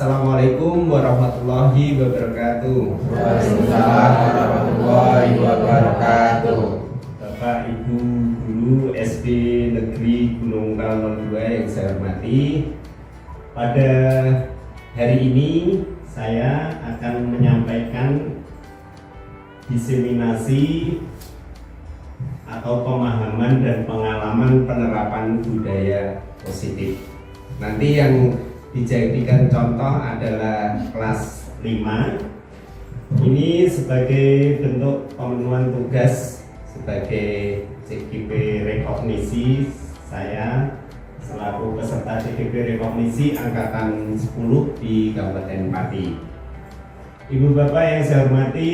Assalamualaikum warahmatullahi wabarakatuh. Waalaikumsalam warahmatullahi wabarakatuh. Bapak Ibu Guru SD Negeri Gunung Kawal 2 yang saya hormati, pada hari ini saya akan menyampaikan diseminasi atau pemahaman dan pengalaman penerapan budaya positif. Nanti yang dijadikan contoh adalah kelas 5. Ini sebagai bentuk pemenuhan tugas sebagai CGP rekognisi saya selaku peserta CGP rekognisi angkatan 10 di Kabupaten Pati. Ibu Bapak yang saya hormati,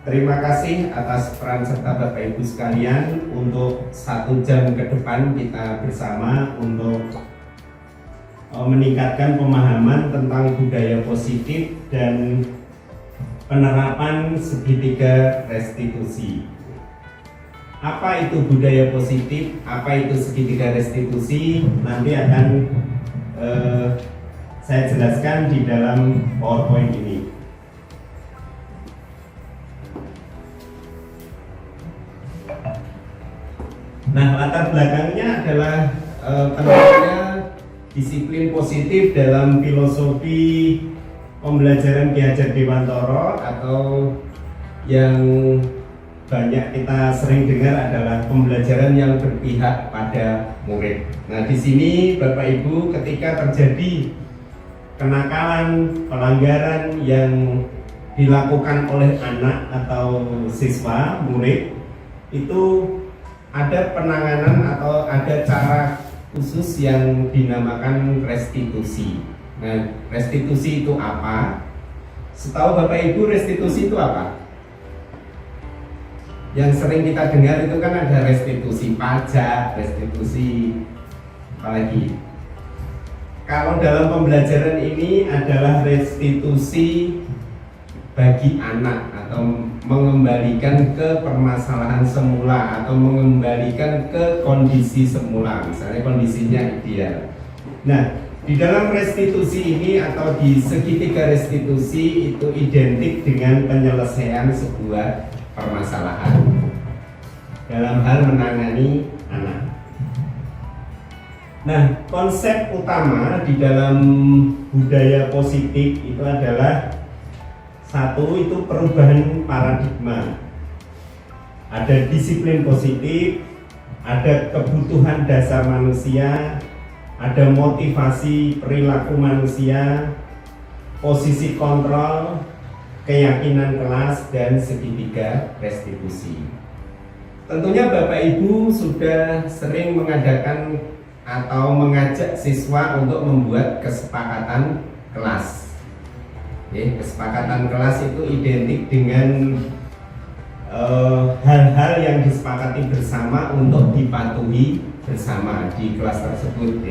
terima kasih atas peran serta Bapak Ibu sekalian untuk 1 jam ke depan kita bersama untuk meningkatkan pemahaman tentang budaya positif dan penerapan segitiga restitusi. Apa itu budaya positif? Apa itu segitiga restitusi? Nanti akan saya jelaskan di dalam PowerPoint ini. Nah, latar belakangnya adalah pentingnya disiplin positif dalam filosofi pembelajaran Ki Hajar Dewantara, atau yang banyak kita sering dengar adalah pembelajaran yang berpihak pada murid. Nah, di sini Bapak Ibu, ketika terjadi kenakalan, pelanggaran yang dilakukan oleh anak atau siswa, murid, itu ada penanganan atau ada cara khusus yang dinamakan restitusi. Nah, restitusi itu apa? Setahu Bapak Ibu, restitusi itu apa? Yang sering kita dengar itu kan ada restitusi pajak, restitusi apalagi. Kalau dalam pembelajaran ini adalah restitusi bagi anak atau mengembalikan ke permasalahan semula atau mengembalikan ke kondisi semula, misalnya kondisinya ideal. Nah, di dalam restitusi ini atau di segitiga restitusi itu identik dengan penyelesaian sebuah permasalahan dalam hal menangani anak. Nah, konsep utama di dalam budaya positif itu adalah satu, itu perubahan paradigma. Ada disiplin positif, ada kebutuhan dasar manusia, ada motivasi perilaku manusia, posisi kontrol, keyakinan kelas, dan segitiga restitusi. Tentunya Bapak Ibu sudah sering mengadakan atau mengajak siswa untuk membuat kesepakatan kelas. Kesepakatan kelas itu identik dengan hal-hal yang disepakati bersama untuk dipatuhi bersama di kelas tersebut.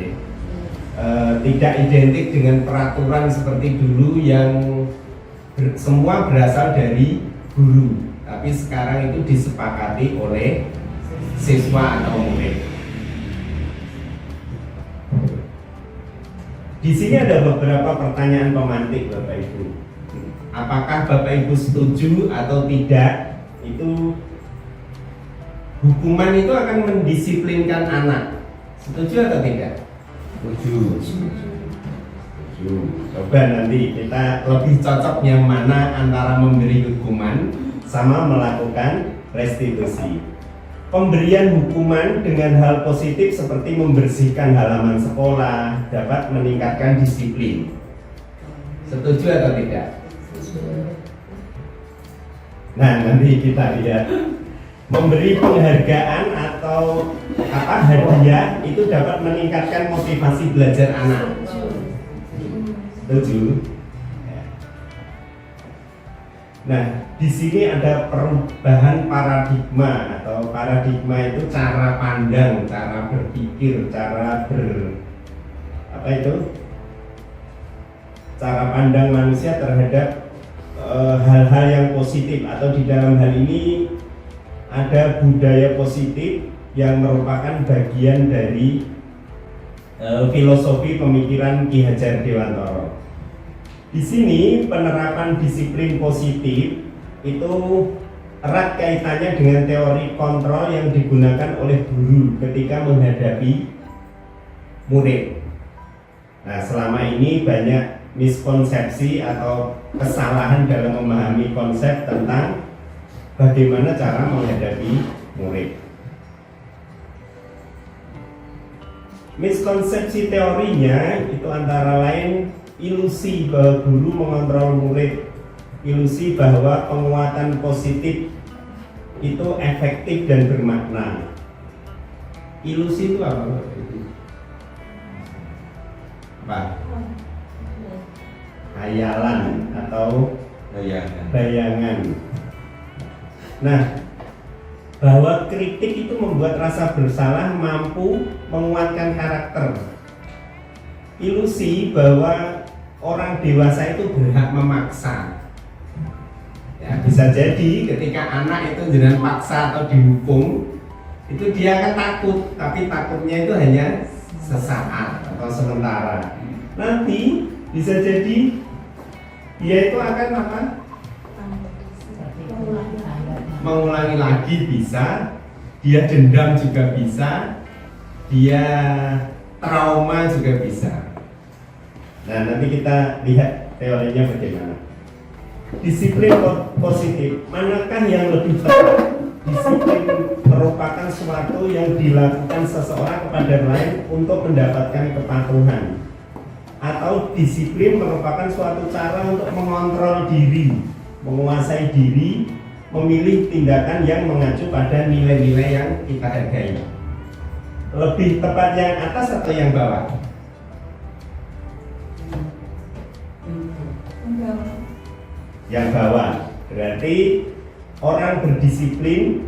Tidak identik dengan peraturan seperti dulu yang semua berasal dari guru, tapi sekarang itu disepakati oleh siswa atau murid. Di sini ada beberapa pertanyaan pemantik Bapak Ibu. Apakah Bapak Ibu setuju atau tidak? Itu hukuman itu akan mendisiplinkan anak. Setuju atau tidak? Setuju. Coba nanti kita lebih cocok yang mana antara memberi hukuman sama melakukan restitusi. Pemberian hukuman dengan hal positif seperti membersihkan halaman sekolah dapat meningkatkan disiplin. Setuju atau tidak? Nah, nanti kita lihat. Memberi penghargaan atau hadiah itu dapat meningkatkan motivasi belajar anak. Setuju? Nah, di sini ada perubahan paradigma, atau paradigma itu cara pandang, cara berpikir, cara pandang manusia terhadap hal-hal yang positif, atau di dalam hal ini ada budaya positif yang merupakan bagian dari filosofi pemikiran Ki Hajar Dewantara. Di sini penerapan disiplin positif itu erat kaitannya dengan teori kontrol yang digunakan oleh guru ketika menghadapi murid. Nah, selama ini banyak miskonsepsi atau kesalahan dalam memahami konsep tentang bagaimana cara menghadapi murid. Miskonsepsi teorinya itu antara lain ilusi bahwa guru mengontrol murid, ilusi bahwa penguatan positif itu efektif dan bermakna. Ilusi itu apa? Apa? Hayalan atau bayangan. Nah, bahwa kritik itu membuat rasa bersalah mampu menguatkan karakter. Ilusi bahwa orang dewasa itu berhak memaksa. Ya, bisa jadi ketika anak itu jangan paksa atau dihukum, itu dia akan takut, tapi takutnya itu hanya sesaat atau sementara. Nanti bisa jadi dia itu akan apa? Mengulangi lagi bisa, dia dendam juga bisa, dia trauma juga bisa. Nah, nanti kita lihat teorinya bagaimana. Disiplin positif, manakah yang lebih tepat? Disiplin merupakan sesuatu yang dilakukan seseorang kepada lain untuk mendapatkan kepatuhan, atau disiplin merupakan suatu cara untuk mengontrol diri, menguasai diri, memilih tindakan yang mengacu pada nilai-nilai yang kita hargai. Lebih tepat yang atas atau yang bawah? Yang bawah. Berarti orang berdisiplin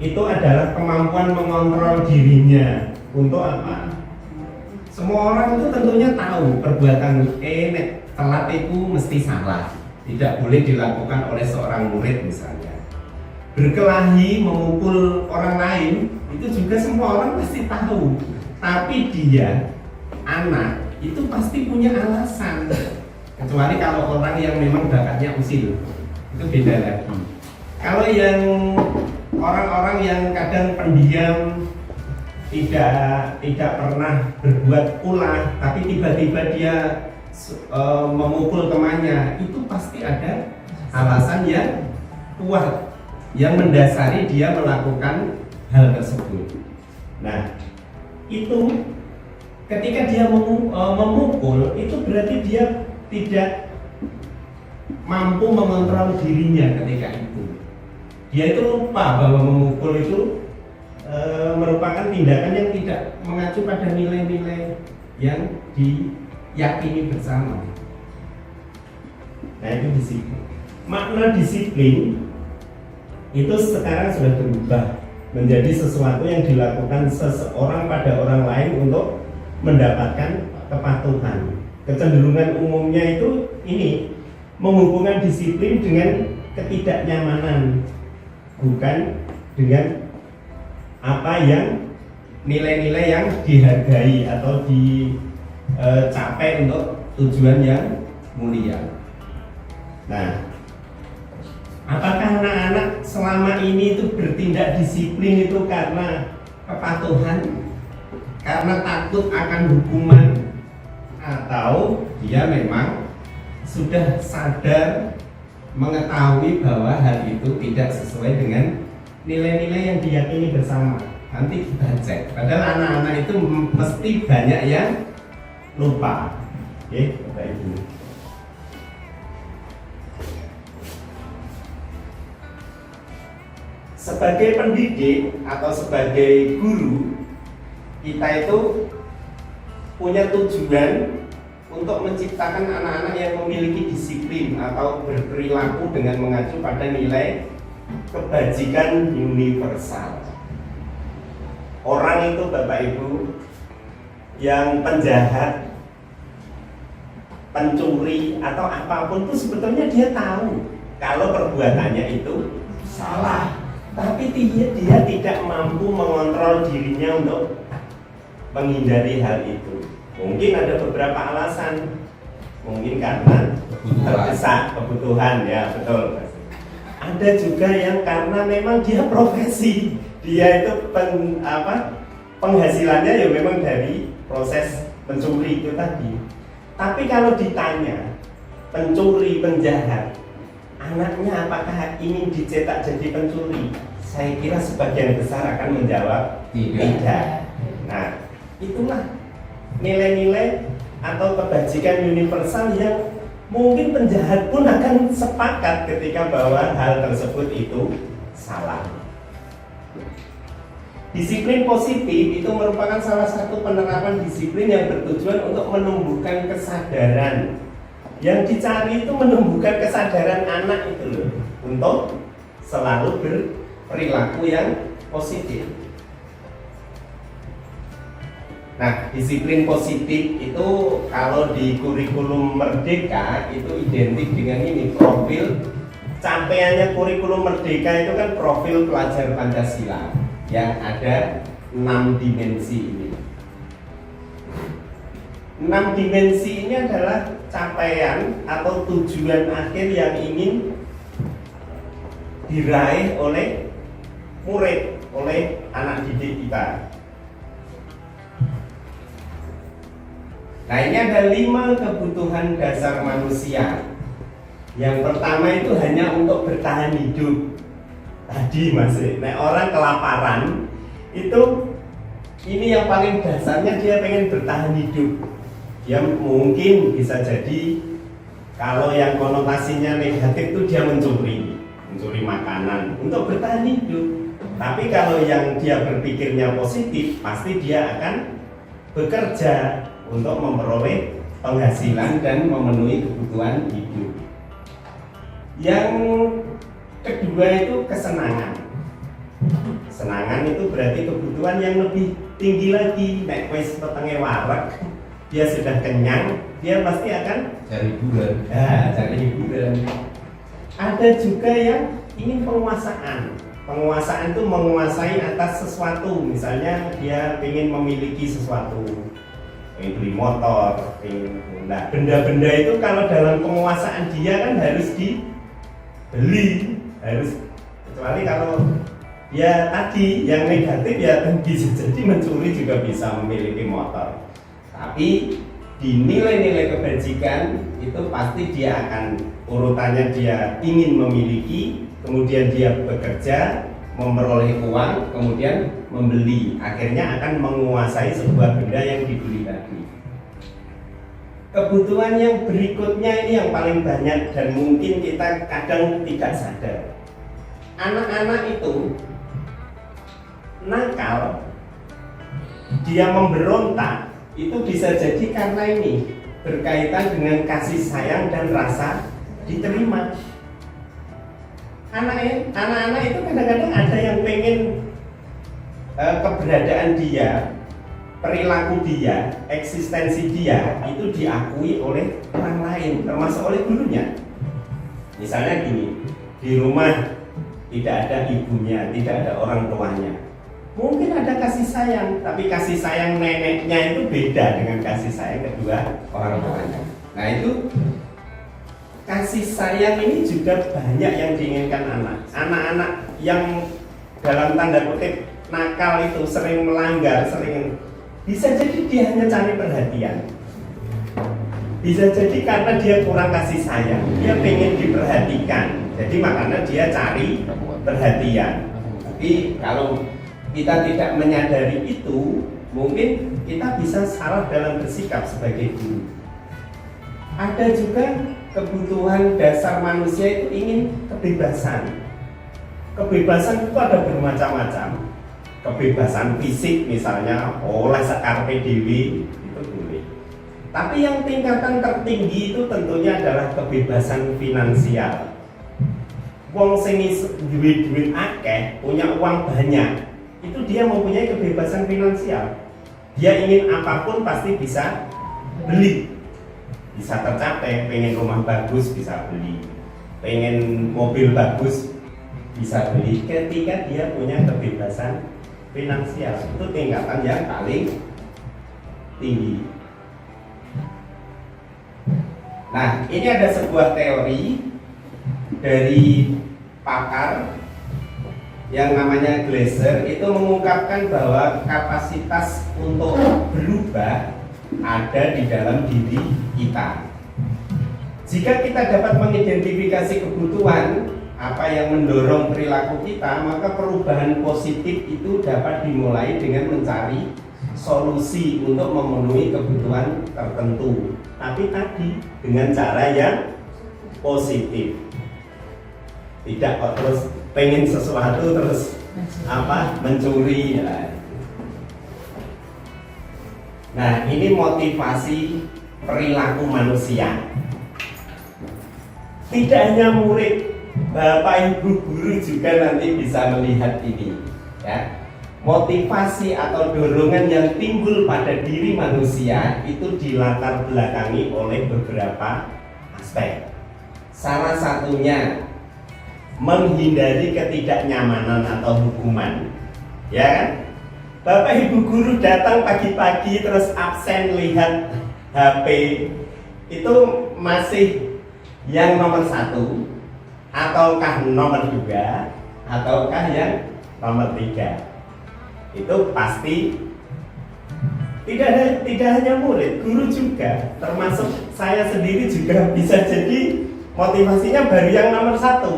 itu adalah kemampuan mengontrol dirinya untuk apa? Semua orang itu tentunya tahu perbuatan telat itu mesti salah, tidak boleh dilakukan oleh seorang murid misalnya. Berkelahi, memukul orang lain itu juga semua orang pasti tahu. Tapi dia, anak, itu pasti punya alasan. Kecuali kalau orang yang memang bakatnya usil, itu beda lagi. Kalau yang orang-orang yang kadang pendiam, tidak pernah berbuat ulah, tapi tiba-tiba dia memukul temannya, itu pasti ada alasan yang kuat yang mendasari dia melakukan hal tersebut. Nah, itu ketika dia memukul, itu berarti dia tidak mampu mengontrol dirinya ketika itu. Dia itu lupa bahwa memukul itu merupakan tindakan yang tidak mengacu pada nilai-nilai yang diyakini bersama. Nah, itu disiplin. Makna disiplin itu sekarang sudah berubah menjadi sesuatu yang dilakukan seseorang pada orang lain untuk mendapatkan kepatuhan. Kecenderungan umumnya itu ini menghubungkan disiplin dengan ketidaknyamanan, bukan dengan apa yang nilai-nilai yang dihargai atau dicapai untuk tujuan yang mulia. Nah, apakah anak-anak selama ini itu bertindak disiplin itu karena kepatuhan, karena takut akan hukuman, atau dia memang sudah sadar mengetahui bahwa hal itu tidak sesuai dengan nilai-nilai yang diyakini bersama? Nanti kita cek. Padahal anak-anak itu mesti banyak yang lupa. Oke, Bapak Ibu. Sebagai pendidik atau sebagai guru, kita itu punya tujuan untuk menciptakan anak-anak yang memiliki disiplin atau berperilaku dengan mengacu pada nilai kebajikan universal. Orang itu, Bapak Ibu, yang penjahat, pencuri atau apapun itu sebetulnya dia tahu kalau perbuatannya itu salah, tapi dia tidak mampu mengontrol dirinya untuk menghindari hal itu? Mungkin ada beberapa alasan. Mungkin karena terdesak kebutuhan, ya betul. Ada juga yang karena memang dia profesi, dia itu penghasilannya ya memang dari proses mencuri itu tadi. Tapi kalau ditanya pencuri, penjahat, anaknya apakah ingin dicetak jadi pencuri? Saya kira sebagian besar akan menjawab tidak. Nah, itulah nilai-nilai atau kebajikan universal yang mungkin penjahat pun akan sepakat ketika bahwa hal tersebut itu salah. Disiplin positif itu merupakan salah satu penerapan disiplin yang bertujuan untuk menumbuhkan kesadaran. Yang dicari itu menumbuhkan kesadaran anak itu loh, untuk selalu berperilaku yang positif. Nah, disiplin positif itu kalau di kurikulum Merdeka itu identik dengan ini, profil capaiannya kurikulum Merdeka itu kan profil pelajar Pancasila yang ada 6 dimensi ini. 6 dimensi ini adalah capaian atau tujuan akhir yang ingin diraih oleh murid, oleh anak didik kita. Nah, ini ada 5 kebutuhan dasar manusia. Yang pertama itu hanya untuk bertahan hidup. Tadi masih, orang kelaparan itu ini yang paling dasarnya, dia pengen bertahan hidup. Dia mungkin bisa jadi kalau yang konotasinya negatif itu dia mencuri makanan untuk bertahan hidup. Tapi kalau yang dia berpikirnya positif, pasti dia akan bekerja untuk memperoleh penghasilan dan memenuhi kebutuhan hidup. Yang kedua itu kesenangan. Kesenangan itu berarti kebutuhan yang lebih tinggi lagi. Nek wis petenge warak, dia sudah kenyang, dia pasti akan cari hiburan. Cari hiburan. Ada juga yang ingin penguasaan. Penguasaan itu menguasai atas sesuatu. Misalnya dia ingin memiliki sesuatu, ingin beli motor, nah benda-benda itu kalau dalam penguasaan dia kan harus dibeli, kecuali kalau ya tadi yang negatif ya bisa jadi mencuri juga bisa memiliki motor. Tapi di nilai-nilai kebajikan itu pasti dia akan urutannya, dia ingin memiliki, kemudian dia bekerja, memperoleh uang, kemudian membeli, akhirnya akan menguasai sebuah benda yang dibeli tadi. Kebutuhan yang berikutnya ini yang paling banyak dan mungkin kita kadang tidak sadar. Anak-anak itu nakal, dia memberontak, itu bisa jadi karena ini berkaitan dengan kasih sayang dan rasa diterima. Anak-anak itu kadang-kadang ada yang pengen keberadaan dia, perilaku dia, eksistensi dia itu diakui oleh orang lain, termasuk oleh gurunya. Misalnya gini, di rumah tidak ada ibunya, tidak ada orang tuanya. Mungkin ada kasih sayang, tapi kasih sayang neneknya itu beda dengan kasih sayang kedua orang tuanya. Nah itu kasih sayang ini juga banyak yang diinginkan anak. Anak-anak yang dalam tanda kutip nakal itu sering melanggar, bisa jadi dia hanya cari perhatian. Bisa jadi karena dia kurang kasih sayang, dia pengen diperhatikan. Jadi makanya dia cari perhatian. Tapi kalau kita tidak menyadari itu, mungkin kita bisa salah dalam bersikap sebagai guru. Ada juga kebutuhan dasar manusia itu ingin kebebasan. Kebebasan itu ada bermacam-macam. Kebebasan fisik misalnya, oleh sakarpe dewi itu boleh. Tapi yang tingkatan tertinggi itu tentunya adalah kebebasan finansial. Wong sing duit akeh, punya uang banyak, itu dia mempunyai kebebasan finansial. Dia ingin apapun pasti bisa beli, bisa tercapai. Pengen rumah bagus bisa beli, pengen mobil bagus bisa beli, ketika dia punya kebebasan finansial. Itu tingkatan yang paling tinggi. Nah, ini ada sebuah teori dari pakar yang namanya Glaser, itu mengungkapkan bahwa kapasitas untuk berubah ada di dalam diri kita. Jika kita dapat mengidentifikasi kebutuhan apa yang mendorong perilaku kita, maka perubahan positif itu dapat dimulai dengan mencari solusi untuk memenuhi kebutuhan tertentu. Tapi tadi dengan cara yang positif. Tidak kok terus pengen sesuatu terus mencuri. Nah, ini motivasi perilaku manusia. Tidak hanya murid, Bapak Ibu guru juga nanti bisa melihat ini, ya. Motivasi atau dorongan yang timbul pada diri manusia itu dilatar belakangi oleh beberapa aspek. Salah satunya menghindari ketidaknyamanan atau hukuman, ya kan? Bapak Ibu guru datang pagi-pagi terus absen lihat HP, itu masih yang nomor 1, ataukah nomor 2, ataukah yang nomor 3? Itu pasti tidak hanya murid, guru juga, termasuk saya sendiri juga bisa jadi motivasinya baru yang nomor 1,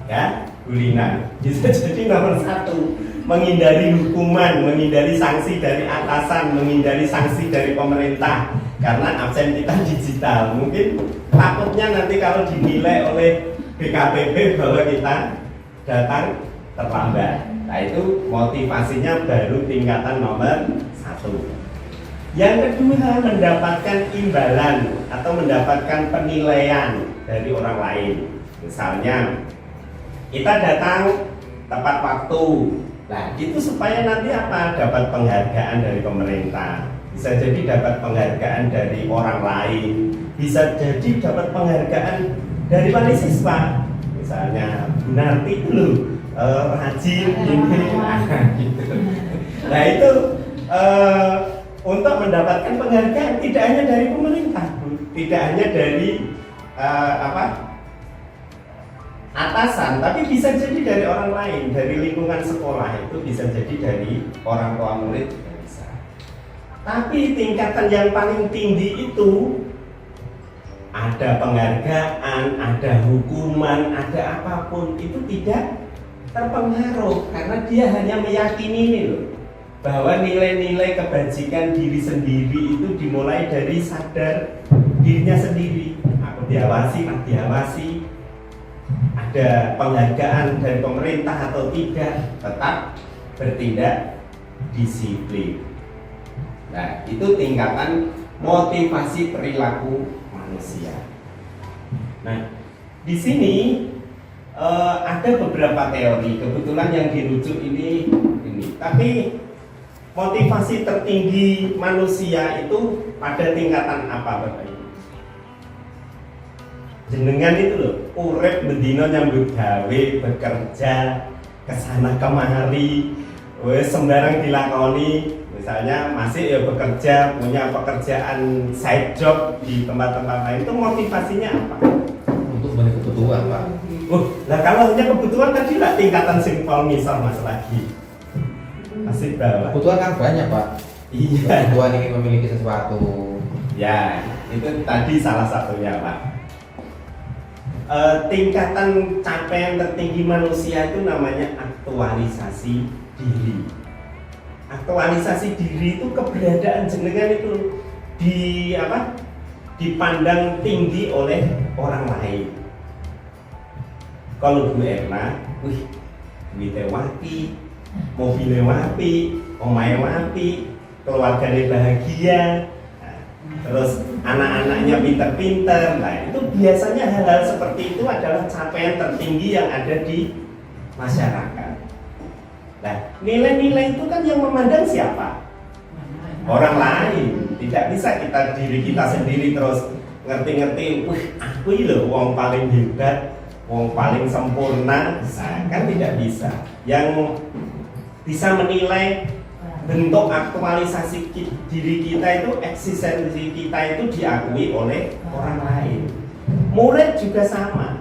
ya, kuliner bisa jadi nomor 1, menghindari hukuman, menghindari sanksi dari atasan, menghindari sanksi dari pemerintah karena absen kita digital. Mungkin takutnya nanti kalau dinilai oleh BKPP bahwa kita datang terlambat. Nah, itu motivasinya baru tingkatan nomor 1. Yang kedua, mendapatkan imbalan atau mendapatkan penilaian dari orang lain. Misalnya kita datang tepat waktu. Nah, itu supaya nanti apa? Dapat penghargaan dari pemerintah. Bisa jadi dapat penghargaan dari orang lain. Bisa jadi dapat penghargaan dari wali siswa. Misalnya Bu Narti itu loh, rajin ini. Nah, itu untuk mendapatkan penghargaan tidak hanya dari pemerintah, tidak hanya dari atasan, tapi bisa jadi dari orang lain, dari lingkungan sekolah, itu bisa jadi dari orang tua murid juga bisa. Tapi tingkatan yang paling tinggi itu ada penghargaan, ada hukuman, ada apapun, itu tidak terpengaruh karena dia hanya meyakini ini loh, bahwa nilai-nilai kebajikan diri sendiri itu dimulai dari sadar dirinya sendiri. Aku diawasi, ada penghargaan dari pemerintah atau tidak, tetap bertindak disiplin. Nah, itu tingkatan motivasi perilaku manusia. Nah, di sini ada beberapa teori. Kebetulan yang dirujuk ini. Tapi motivasi tertinggi manusia itu pada tingkatan apa, Bapak Ibu? Jenengan itu loh, urip bendino nyambut gawe, bekerja kesana kemari, sembarang dilakoni. Misalnya masih ya bekerja, punya pekerjaan side job di tempat-tempat lain, itu motivasinya apa? Untuk memenuhi kebutuhan, Pak. Nah kalau hanya kebutuhan tadi lah tingkatan simpel misal Mas lagi masih bawah. Kebutuhan kan banyak, Pak. Iya. Kebutuhan ingin memiliki sesuatu. Ya, itu tadi salah satunya, Pak. Tingkatan capaian tertinggi manusia itu namanya aktualisasi diri. Aktualisasi diri itu keberadaan jenengan itu dipandang tinggi oleh orang lain. Kalau Bu Erna, duitnya wapi, mobilnya wapi, omahe wapi, keluarganya bahagia, terus anak-anaknya pinter-pinter. Nah, itu biasanya hal-hal seperti itu adalah capaian tertinggi yang ada di masyarakat. Nah, nilai-nilai itu kan yang memandang siapa? Orang lain. Tidak bisa diri kita sendiri terus ngerti-ngerti, aku loh wong paling hebat, wong paling sempurna. Nah, kan tidak bisa. Yang bisa menilai bentuk aktualisasi diri kita itu, eksistensi kita itu diakui oleh orang lain. Murid juga sama.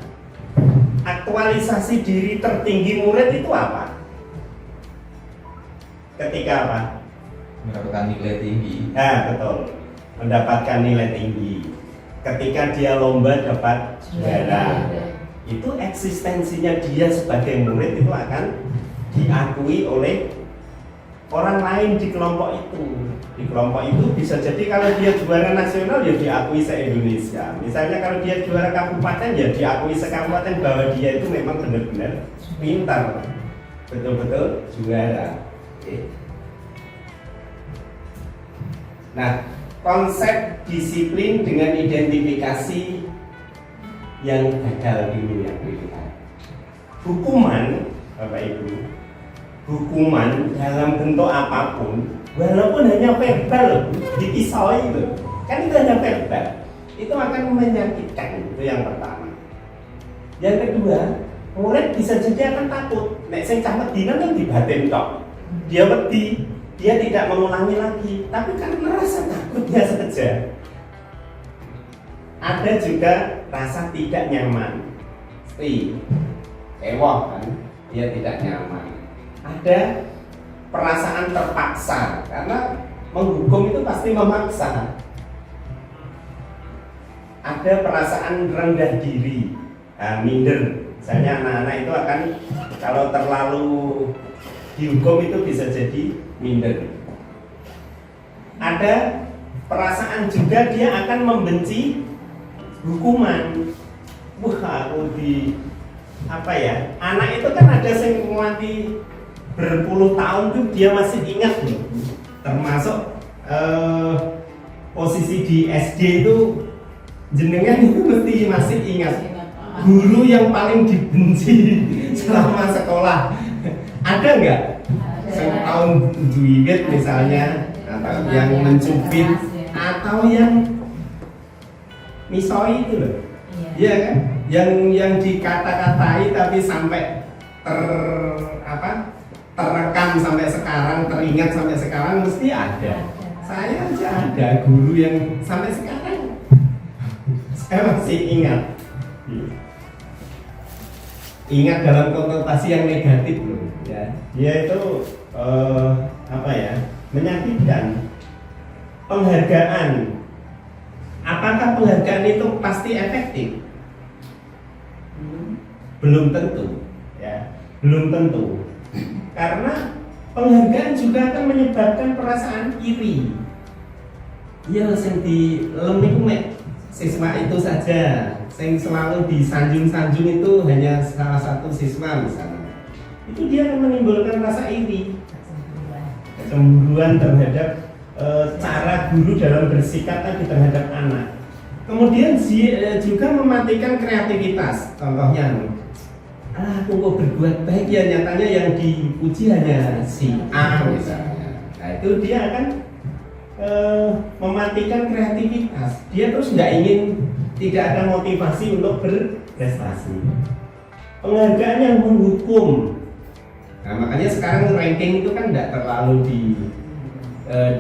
Aktualisasi diri tertinggi murid itu apa? Ketika apa? Mendapatkan nilai tinggi. Nah, betul. Mendapatkan nilai tinggi. Ketika dia lomba dapat juara. Itu eksistensinya dia sebagai murid itu akan diakui oleh orang lain di kelompok itu. Di kelompok itu bisa jadi kalau dia juara nasional ya diakui se-Indonesia. Misalnya kalau dia juara kabupaten ya diakui se-kabupaten bahwa dia itu memang benar-benar pintar, betul-betul juara. Oke. Nah, konsep disiplin dengan identifikasi yang gagal dulu yang dilihat. Hukuman, Bapak Ibu, hukuman dalam bentuk apapun, walaupun hanya verbal, dipisoi itu, kan itu hanya verbal, itu akan menyakitkan, itu yang pertama. Yang kedua, murid bisa jadi akan takut. Nek sing camet dina kan dibatin tok. Dia wedi, dia tidak mengulangi lagi, tapi karena rasa takutnya saja. Ada juga rasa tidak nyaman, ewah kan, dia tidak nyaman. Ada perasaan terpaksa, karena menghukum itu pasti memaksa. Ada perasaan rendah diri, minder. Misalnya anak-anak itu akan kalau terlalu dihukum itu bisa jadi minder. Ada perasaan juga dia akan membenci hukuman. Wah, aku anak itu kan ada yang mati berpuluh tahun tuh dia masih ingat loh. Termasuk posisi di SD itu jenengan itu mesti masih ingat guru yang paling dibenci selama sekolah. Ada nggak? Tahun duit misalnya, atau yang mencubit, atau yang misoi itu loh, iya kan? Yang dikata-katai tapi sampai terekam sampai sekarang, teringat sampai sekarang mesti ada. Saya aja ada guru yang sampai sekarang saya masih ingat. Ingat dalam konotasi yang negatif loh, ya. Dia itu menyakitkan. Penghargaan. Apakah penghargaan itu pasti efektif? Belum tentu, ya. Belum tentu. Karena penghargaan juga akan menyebabkan perasaan iri. Ya, sing di lemik siswa itu saja, yang selalu disanjung-sanjung itu hanya salah satu siswa misalnya, itu dia akan menimbulkan rasa iri, kecemburuan terhadap cara guru dalam bersikap tadi terhadap anak. Kemudian juga mematikan kreativitas. Contohnya, aku kok berbuat baik ya, nyatanya yang dipuji hanya si A misalnya. Nah, itu dia akan mematikan kreativitas. Dia terus nggak ingin, tidak ada motivasi untuk berprestasi. Penghargaan yang menghukum. Nah, makanya sekarang ranking itu kan tidak terlalu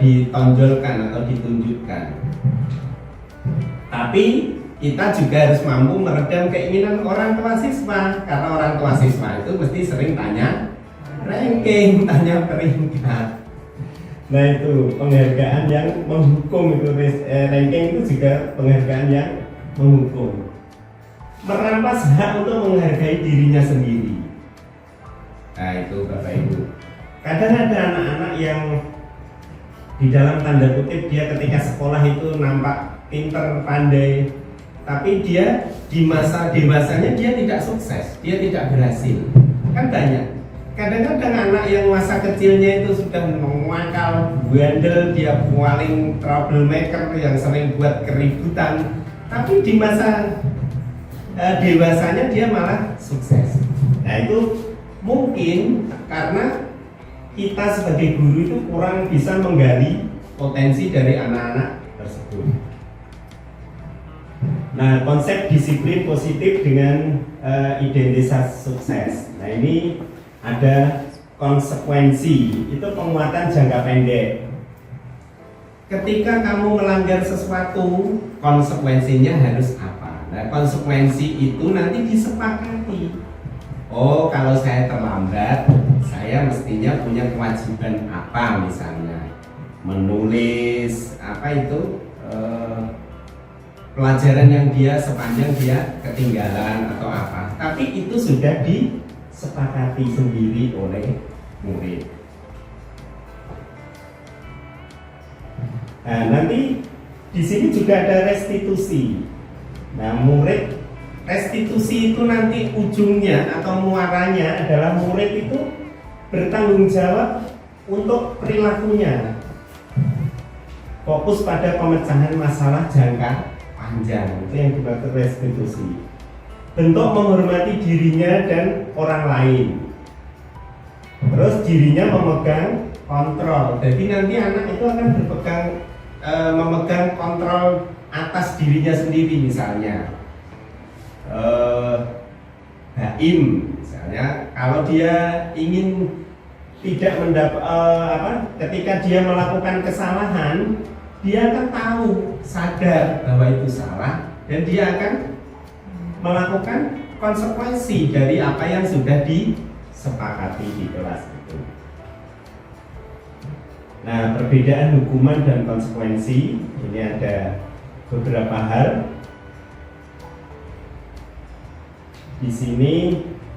ditonjolkan atau ditunjukkan. Tapi kita juga harus mampu meredam keinginan orang tua siswa, karena orang tua siswa itu mesti sering tanya ranking, tanya peringkat. Nah, itu penghargaan yang menghukum, itu ranking itu juga penghargaan yang menghukum. Merampas hak untuk menghargai dirinya sendiri. Nah, itu Bapak Ibu. Kadang ada anak-anak yang di dalam tanda kutip dia ketika sekolah itu nampak pinter, pandai, tapi dia di masa dewasanya dia tidak sukses, dia tidak berhasil. Kan banyak. Kadang-kadang anak yang masa kecilnya itu sudah mengakal, bandel, dia paling troublemaker yang sering buat keributan, tapi di masa dewasanya dia malah sukses. Nah, itu mungkin karena kita sebagai guru itu kurang bisa menggali potensi dari anak-anak tersebut. Nah, konsep disiplin positif dengan identitas sukses. Nah, ini ada konsekuensi itu penguatan jangka pendek. Ketika kamu melanggar sesuatu, konsekuensinya harus apa? Nah, konsekuensi itu nanti disepakati. Oh, kalau saya terlambat, saya mestinya punya kewajiban apa, misalnya menulis apa itu pelajaran yang dia sepanjang dia ketinggalan atau apa. Tapi itu sudah disepakati sendiri oleh murid. Nah, nanti di sini juga ada restitusi. Nah, murid restitusi itu nanti ujungnya atau muaranya adalah murid itu bertanggung jawab untuk perilakunya. Fokus pada pemecahan masalah jangka panjang, itu yang dimaksud restitusi. Bentuk menghormati dirinya dan orang lain. Terus dirinya memegang kontrol. Jadi nanti anak itu akan memegang kontrol atas dirinya sendiri, misalnya haim, misalnya kalau dia ingin tidak mendapat ketika dia melakukan kesalahan, dia akan tahu, sadar bahwa itu salah, dan dia akan melakukan konsekuensi dari apa yang sudah disepakati di kelas itu. Nah, perbedaan hukuman dan konsekuensi ini ada beberapa hal. Di sini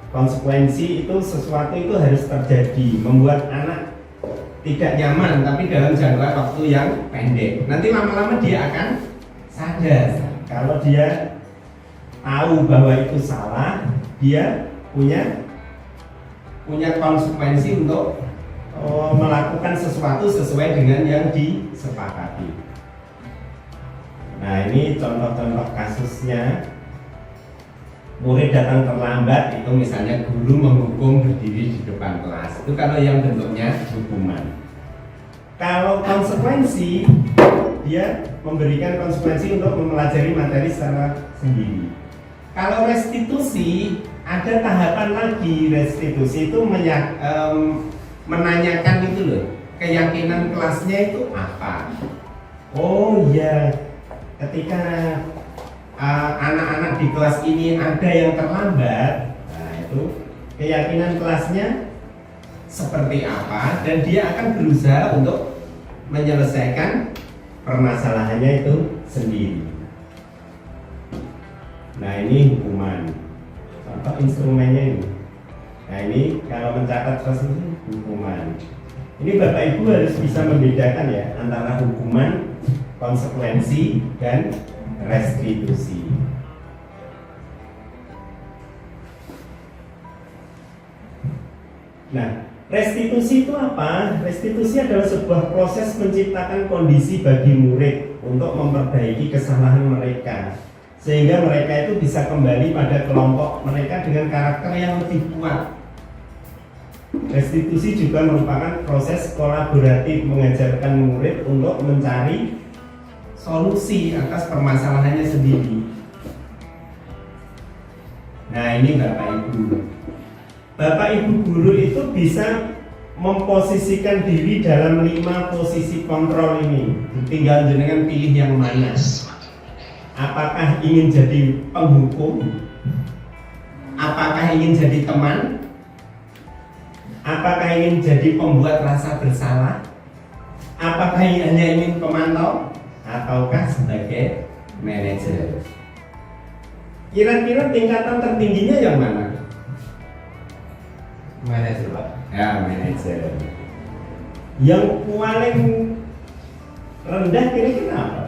konsekuensi itu sesuatu itu harus terjadi, membuat anak tidak nyaman, tapi dalam jangka waktu yang pendek. Nanti lama-lama dia akan sadar kalau dia tahu bahwa itu salah, dia punya konsekuensi untuk melakukan sesuatu sesuai dengan yang disepakati. Nah, ini contoh-contoh kasusnya. Murid datang terlambat, itu misalnya guru menghukum berdiri di depan kelas. Itu kalau yang bentuknya hukuman. Kalau konsekuensi, dia memberikan konsekuensi untuk mempelajari materi secara sendiri. Kalau restitusi, ada tahapan lagi. Restitusi itu menanyakan itu loh, keyakinan kelasnya itu apa. Oh iya, ketika anak-anak di kelas ini ada yang terlambat, nah itu keyakinan kelasnya seperti apa, dan dia akan berusaha untuk menyelesaikan permasalahannya itu sendiri. Nah, ini hukuman. Contoh instrumennya ini. Nah, ini kalau mencatat resolusi hukuman. Ini Bapak Ibu harus bisa membedakan ya antara hukuman, konsekuensi, dan restitusi. Nah, restitusi itu apa? Restitusi adalah sebuah proses menciptakan kondisi bagi murid untuk memperbaiki kesalahan mereka, sehingga mereka itu bisa kembali pada kelompok mereka dengan karakter yang lebih kuat. Restitusi juga merupakan proses kolaboratif mengajarkan murid untuk mencari solusi atas permasalahannya sendiri. Nah, ini Bapak Ibu. Bapak Ibu guru itu bisa memposisikan diri dalam 5 posisi kontrol ini. Tinggal jenengan pilih yang mana. Apakah ingin jadi penghukum? Apakah ingin jadi teman? Apakah ingin jadi pembuat rasa bersalah? Apakah hanya ingin pemantau? Ataukah sebagai manajer? Kira-kira tingkatan tertingginya yang mana? Manajer, Pak. Ya, manajer. Yang paling rendah kira-kira apa?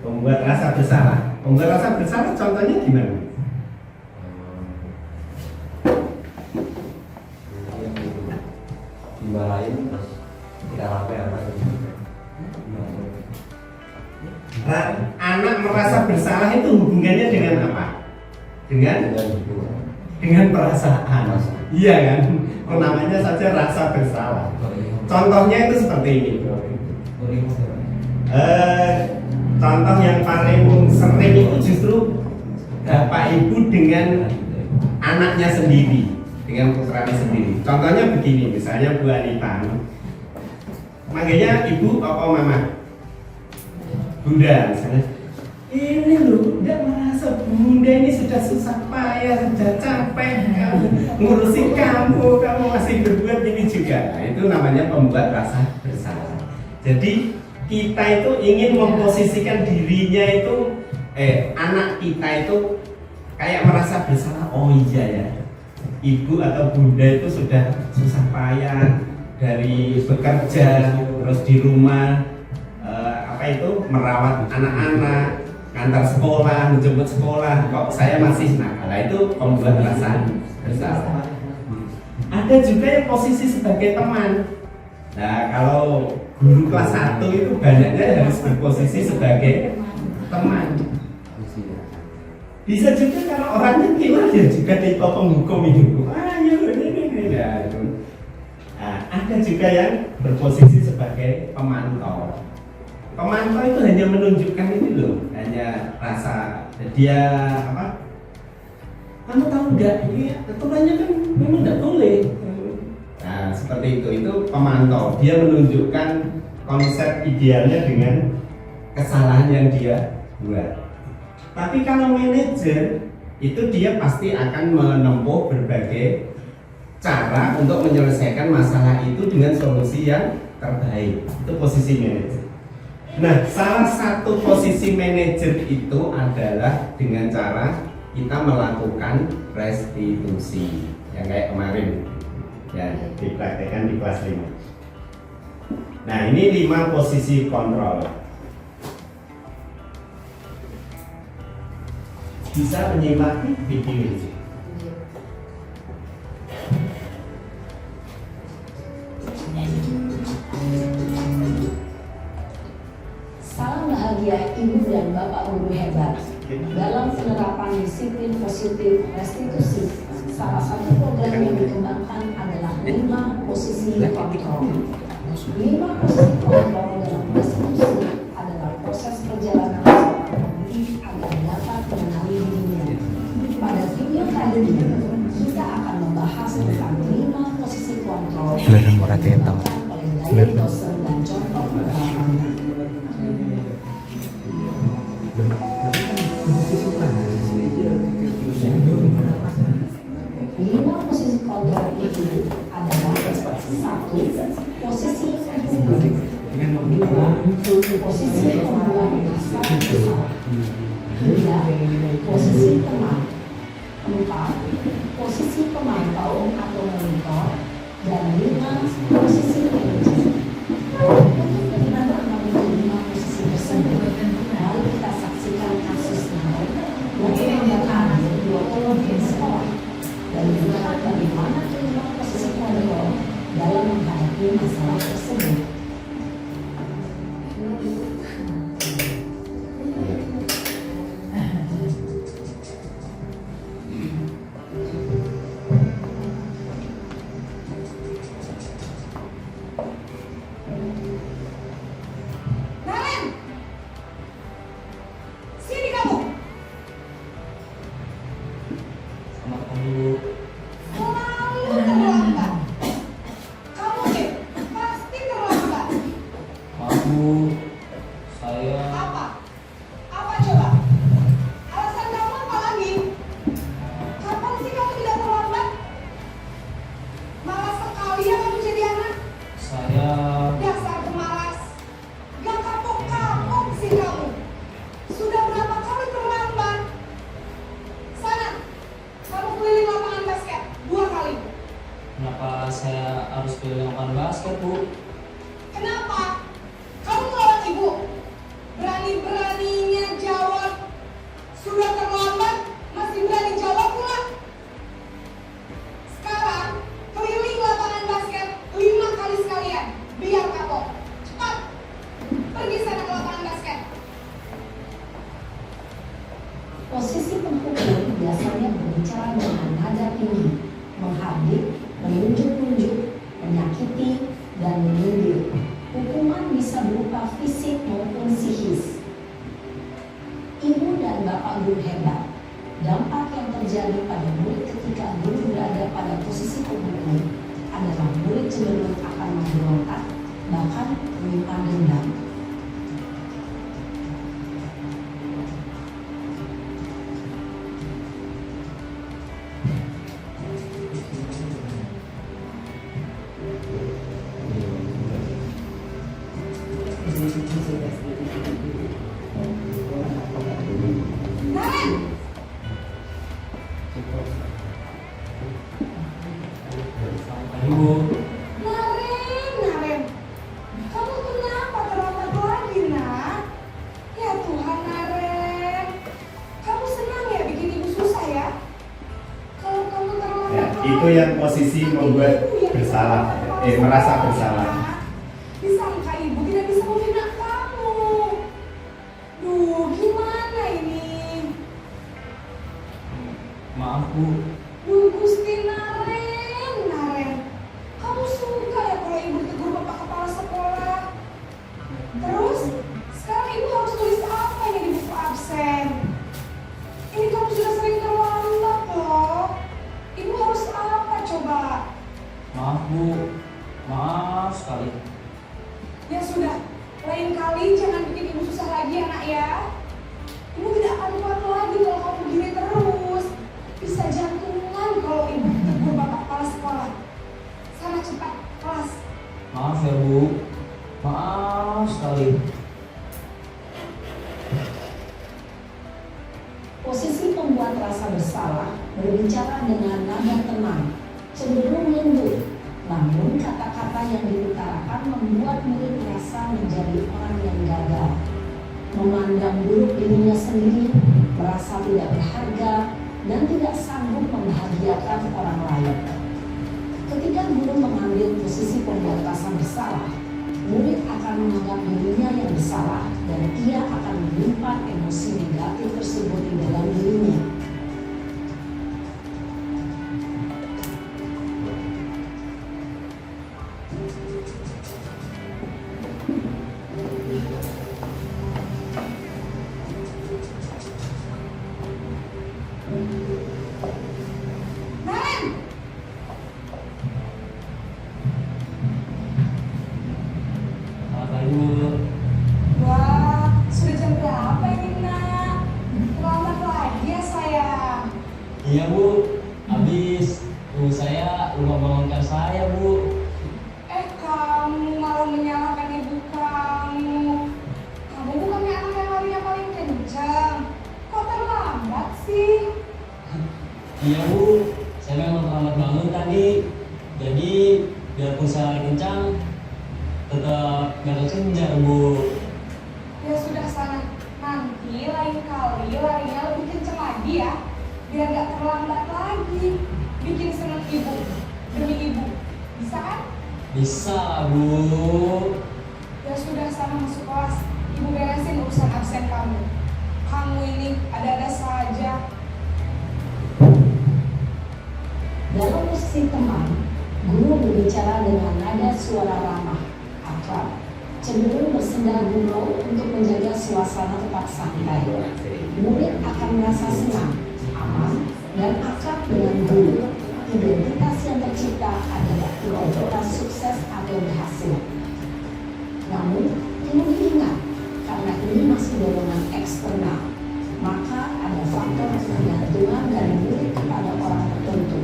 Pembuat rasa bersalah. Pembuat rasa bersalah contohnya gimana? Dimarahin terus tidak apa-apa. Anak merasa bersalah itu hubungannya dengan apa? Dengan perasaan. Iya kan? Namanya saja rasa bersalah. Contohnya itu seperti ini. Contoh yang paling sering itu justru Bapak Ibu dengan anaknya sendiri, dengan putranya sendiri. Contohnya begini, misalnya Bu Anita, manggilnya ibu apa mama? Bunda misalnya. Ini loh, udah merasa bunda ini sudah susah payah, sudah capek ngurusin kamu masih berbuat ini juga. Nah, itu namanya pembuat rasa bersalah. Jadi kita itu ingin memposisikan dirinya itu, anak kita itu kayak merasa bersalah. Oh iya ya, ibu atau bunda itu sudah susah payah dari bekerja, terus di rumah merawat anak-anak, antar sekolah, menjemput sekolah, kok saya masih nakal. Itu pembuat rasa bersalah. Ada juga yang posisi sebagai teman. Nah, kalau guru kelas 1 itu banyaknya harus berposisi sebagai teman. Bisa juga kalau orangnya kira ya juga tipe penghukum itu. Ayo ini. Nah, ada juga yang berposisi sebagai pemantau. Pemantau itu hanya menunjukkan ini loh, hanya rasa dia apa? Kamu tahu nggak ini aturannya kan memang nggak boleh. Nah seperti itu pemantau, dia menunjukkan konsep idealnya dengan kesalahan yang dia buat. Tapi kalau manajer itu dia pasti akan menempuh berbagai cara untuk menyelesaikan masalah itu dengan solusi yang terbaik. Itu posisi manajer. Nah, salah satu posisi manajer itu adalah dengan cara kita melakukan restitusi yang kayak kemarin ya dipraktekkan di kelas 5. Nah, ini 5 posisi kontrol. Bisa menyimak video ini. Salam bahagia Ibu dan Bapak Guru hebat. Dalam penerapan disiplin positif restitusi, salah satu program yang dikembangkan adalah 5 posisi kontrol. 5 posisi kontrol dalam restitusi adalah proses perjalanan seorang pembeli agar dapat mengenali dirinya. Pada video kali ini, kita akan membahas tentang 5 posisi kontrol yang dikembangkan oleh gaya dosen dan contoh penerapannya. 5 posisi kontrol itu adalah 1. Posisi pembuat, 2. Posisi pembuat dasar besar, 3. Posisi teman, 4. Posisi pemantau atau monitor, dan 5. Posisi manajer. Untuk bagaimana mengambil 5 posisi tersebut, mari kita saksikan kasusnya yang menggunakan dua pemimpin sekolah dan melihat bagaimana 5 posisi kontrol dalam menghadapi masalah tersebut. Kenapa saya harus pilih lapangan basket, Bu? Kenapa? Kamu melawan ibu? Berani-beraninya jawab. Sudah terlambat, masih berani jawab pula. Sekarang, keliling lapangan basket 5 kali sekalian. Biar kapok. Cepat. Pergi sana ke lapangan basket. Posisi penghukum biasanya berbicara dengan nada tinggi, menghardik, menunjuk-nunjuk, menyakiti, dan menyindir. Hukuman Ibu. Naren, kamu kenapa terlambat lagi, nak? Ya Tuhan, Naren, kamu senang ya bikin ibu susah ya? Kalau kamu terlambat Ya, lagi, itu yang posisi membuat ibu yang bersalah, terlambat merasa lagi, bersalah. Nak. Disangka ibu tidak bisa membina kamu. Duh, gimana ini? Maaf Bu. Duh, Gusti Naren, kamu suka ya kalau ibu ditegur bapak kepala sekolah? Terus, sekarang ibu harus tulis apa ini di buku absen? Ini kamu sudah sering terlambat loh. Ibu harus apa coba? Maaf Bu. Maaf sekali. Ya sudah, lain kali jangan bikin ibu susah lagi ya nak ya. Ibu tidak akan kuat lagi kalau kamu begini terus. Bisa jantungan kalau ibu ditegur bapak kepala sekolah. Sana cepat, kelas. Maaf ya Bu. Maaf sekali. Posisi pembuat rasa bersalah berbicara dengan nada tenang, cenderung lembut. Namun kata-kata yang diutarakan membuat murid merasa menjadi orang yang gagal, memandang buruk dirinya sendiri, merasa tidak berharga, dan tidak sanggup membahagiakan orang lain. Ketika guru mengambil posisi pembuat rasa bersalah, murid akan menganggap dirinya yang bersalah dan ia akan menyimpan emosi negatif tersebut di dalam dirinya. Naren, Maaf Ibu. wah, sudah jam berapa ini nak? Terlambat lagi ya sayang. Iya Bu. Habis ibu saya lupa bangunkan saya Bu. Kamu malah menyalahkan ibu kamu. Kamu bukannya anak yang larinya paling kencang. Kok terlambat sih? Iya Bu. Saya memang terlambat bangun tadi. Jadi biarpun saya lari kencang, tetap gak kekejar Bu. Ya sudah sana. Nanti lain kali larinya lebih kencang lagi ya. Biar gak terlambat lagi. Bikin seneng ibu. Demi ibu. Bisa kan? Bisa Bu. Ya sudah sana masuk kelas. Ibu beresin urusan absen kamu. Kamu ini ada-ada saja. Dalam posisi teman, guru berbicara dengan nada suara ramah, akrab, cenderung bersenda gurau untuk menjaga suasana tetap santai. Murid akan merasa senang, aman, dan akrab dengan guru. Identitas yang tercipta adalah identitas sukses atau berhasil. Namun, perlu diingat, karena ini masih dorongan eksternal, maka ada faktor ketergantungan dari murid kepada orang tertentu.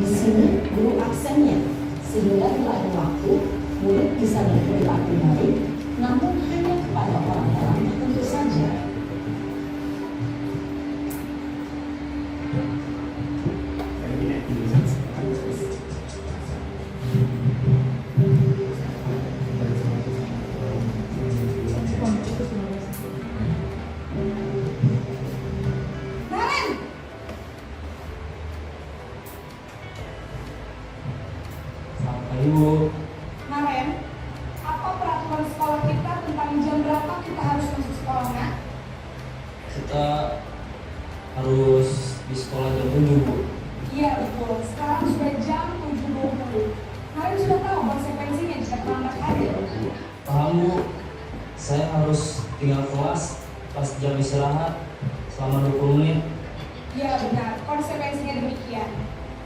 Di sini guru absennya, sehingga di lain waktu murid bisa berperilaku baik, namun hanya kepada orang-orang tertentu saja. Naren, Sampai Ibu. Naren, apa peraturan sekolah kita tentang jam berapa kita harus masuk sekolah, nak? Kita harus di sekolah jam 7 Bu. Iya betul, sekarang sudah jam 7.20. Naren sudah tahu konsekuensinya jika terlambat hadir. Paham Bu. Saya harus tinggal kelas pas jam istirahat selama 20 menit. Ya benar, konsekuensinya demikian.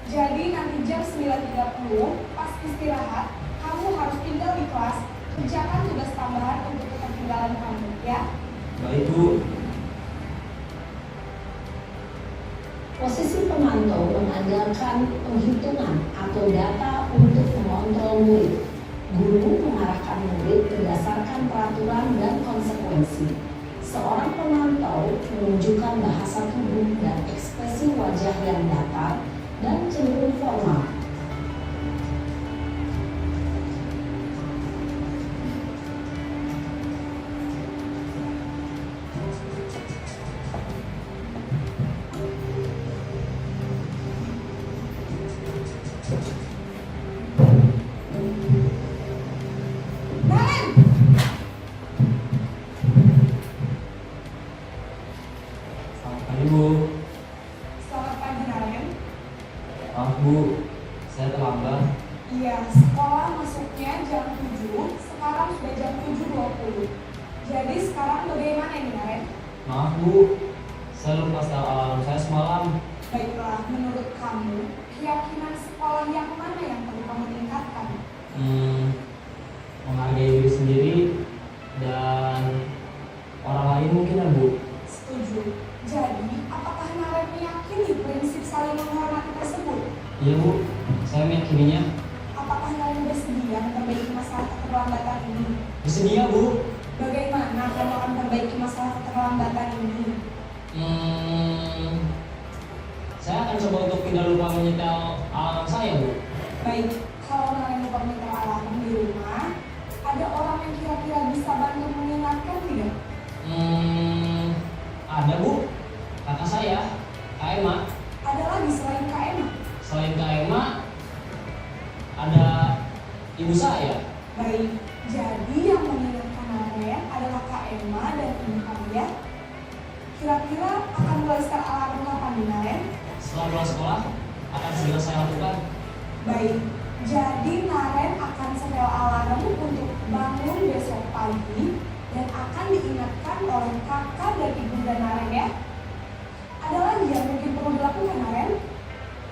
Jadi nanti jam 9.30 pas istirahat, kamu harus tinggal di kelas, kerjakan tugas tambahan untuk ketertinggalan kamu, ya. Baik Bu. Posisi pemantau mengandalkan penghitungan atau data untuk mengontrol murid. Guru mengarahkan murid berdasarkan peraturan dan konsekuensi. Seorang pemantau menunjukkan bahasa tubuh dan ekspresi wajah yang datar dan cenderung formal. Abah. Iya, sekolah masuknya jam 7, sekarang sudah jam 7.20. Jadi sekarang bagaimana ini, Naren? Maaf Bu, saya lupa setel alarm saya semalam. Baiklah, menurut kamu, keyakinan sekolah yang mana yang perlu kamu tingkatkan? Menghargai diri sendiri dan orang lain mungkin ya Bu. Setuju. Jadi, apakah Naren meyakini prinsip saling menghormati tersebut? Iya Bu, saya meyakininya. Apakah Naren bersedia memperbaiki masalah keterlambatan ini? Bersedia Bu. Bagaimana kamu akan memperbaiki masalah keterlambatan ini? Saya akan coba untuk tidak lupa menyetel alarm saya Bu. Baik, kalau Naren lupa menyetel alarm di rumah, ada orang yang kira-kira bisa bantu mengingatkan tidak? Ada Bu, kakak saya, Kak Emma. Ada lagi selain Kak Emma? Selain Kak Emma, ada ibu saya. Baik, jadi yang mengingatkan Naren adalah Kak Emma dan ibu kamu ya. Kira-kira akan mulai start alarm kapan nih, Naren? Setelah pulang sekolah, akan segera saya lakukan. Baik, jadi Naren akan setel alarm untuk bangun besok pagi dan akan diingatkan oleh kakak dan ibu dan Naren ya. Ada lagi yang mungkin perlu dilakukan, Naren,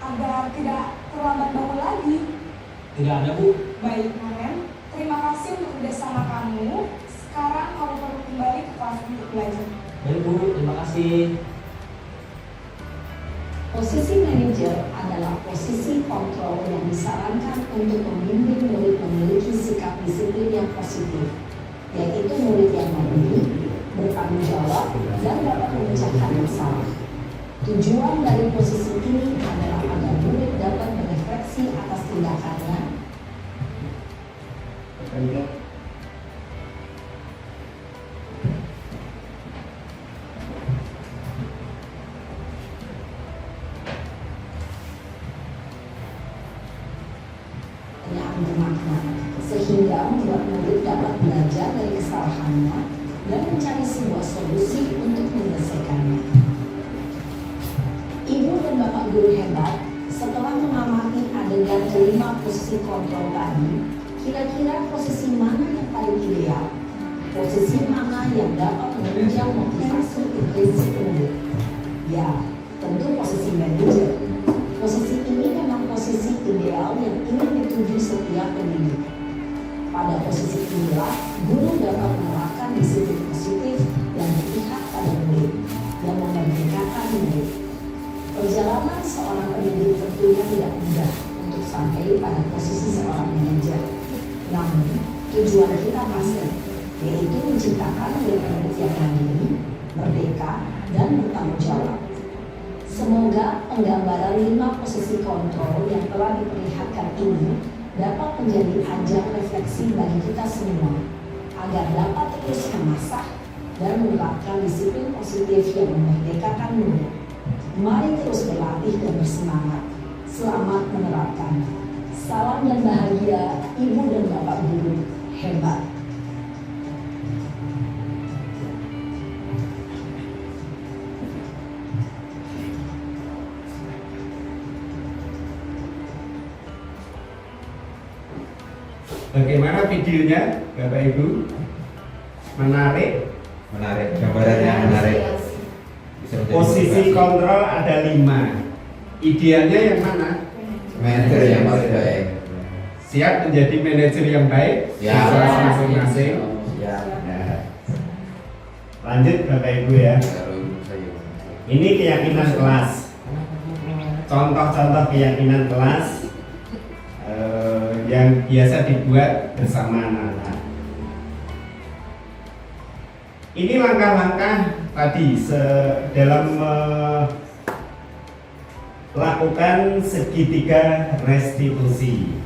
agar tidak terlambat bangun lagi. Tidak ada Bu. Baik, Naren, terima kasih untuk kerjasama kamu. Sekarang kamu perlu kembali ke kelas untuk belajar. Baik Bu, terima kasih. Posisi manajer adalah posisi kontrol yang disarankan untuk membimbing murid memiliki sikap disiplin yang positif, yaitu murid yang mandiri, bertanggung jawab, dan dapat memecahkan masalah. Tujuan dari posisi ini adalah agar murid dapat berefleksi atas tindakannya yang bermakna, sehingga membuat murid dapat belajar dari kesalahannya dan mencari sebuah solusi untuk menyelesaikannya. Ibu dan Bapak guru hebat, setelah mengamati adegan kelima posisi kontrol tadi, kira-kira posisi mana yang paling ideal? Posisi mana yang dapat menunjang motivasi prinsip murid? Ya, tentu posisi manajer. Posisi ini memang posisi ideal yang ingin dituju setiap pendidik. Pada posisi inilah, guru dapat menerapkan disiplin positif yang berpihak pada murid, yang memerdekakan murid. Perjalanan seorang pendidik tentunya tidak mudah untuk sampai pada posisi seorang manajer. Namun, tujuan kita pasti, yaitu menciptakan murid-murid yang mandiri, merdeka, dan bertanggung jawab. Semoga penggambaran 5 posisi kontrol yang telah diperlihatkan ini dapat menjadi ajang refleksi bagi kita semua, agar dapat terus mengasah dan menerapkan disiplin positif yang memerdekakan murid. Mari terus berlatih dan bersemangat. Selamat menerapkan. Salam dan bahagia, Ibu dan Bapak guru hebat. Bagaimana videonya, Bapak Ibu? Menarik? Menarik, gambarannya menarik. Bisa menjadi Posisi motivasi. kontrol ada 5. Idealnya yang mana? Manajer yang paling baik. Siap menjadi manajer yang baik? Siap. Di kelas masing-masing. Ya. Nah, lanjut Bapak Ibu ya. Ini keyakinan kelas. Contoh-contoh keyakinan kelas yang biasa dibuat bersama anak-anak. Ini langkah-langkah tadi dalam melakukan segitiga restitusi.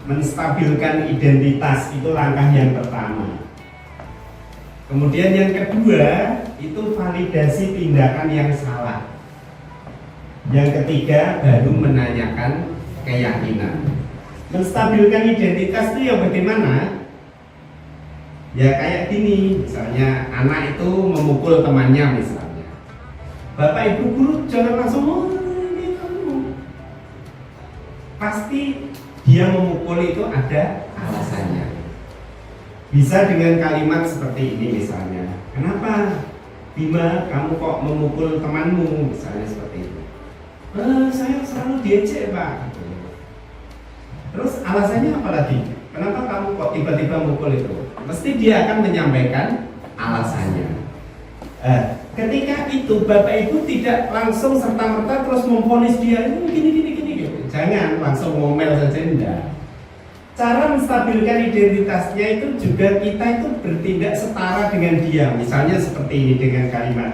Menstabilkan identitas itu langkah yang pertama. Kemudian yang kedua itu validasi tindakan yang salah. Yang ketiga baru menanyakan keyakinan. Menstabilkan identitas itu ya bagaimana? Ya kayak gini, misalnya anak itu memukul temannya misalnya. Bapak Ibu guru jangan langsung ini kamu. pasti dia memukul itu ada alasannya. Bisa dengan kalimat seperti ini misalnya, kenapa Bima kamu kok memukul temanmu, misalnya seperti itu. Saya selalu diejek Pak. Terus alasannya apa lagi? Kenapa kamu kok tiba-tiba mukul itu? Mesti dia akan menyampaikan alasannya. Ketika itu Bapak Ibu tidak langsung serta-merta terus memvonis dia ini gini gitu. Jangan langsung ngomel saja, enggak. Cara menstabilkan identitasnya itu juga kita itu bertindak setara dengan dia. Misalnya seperti ini dengan kalimat,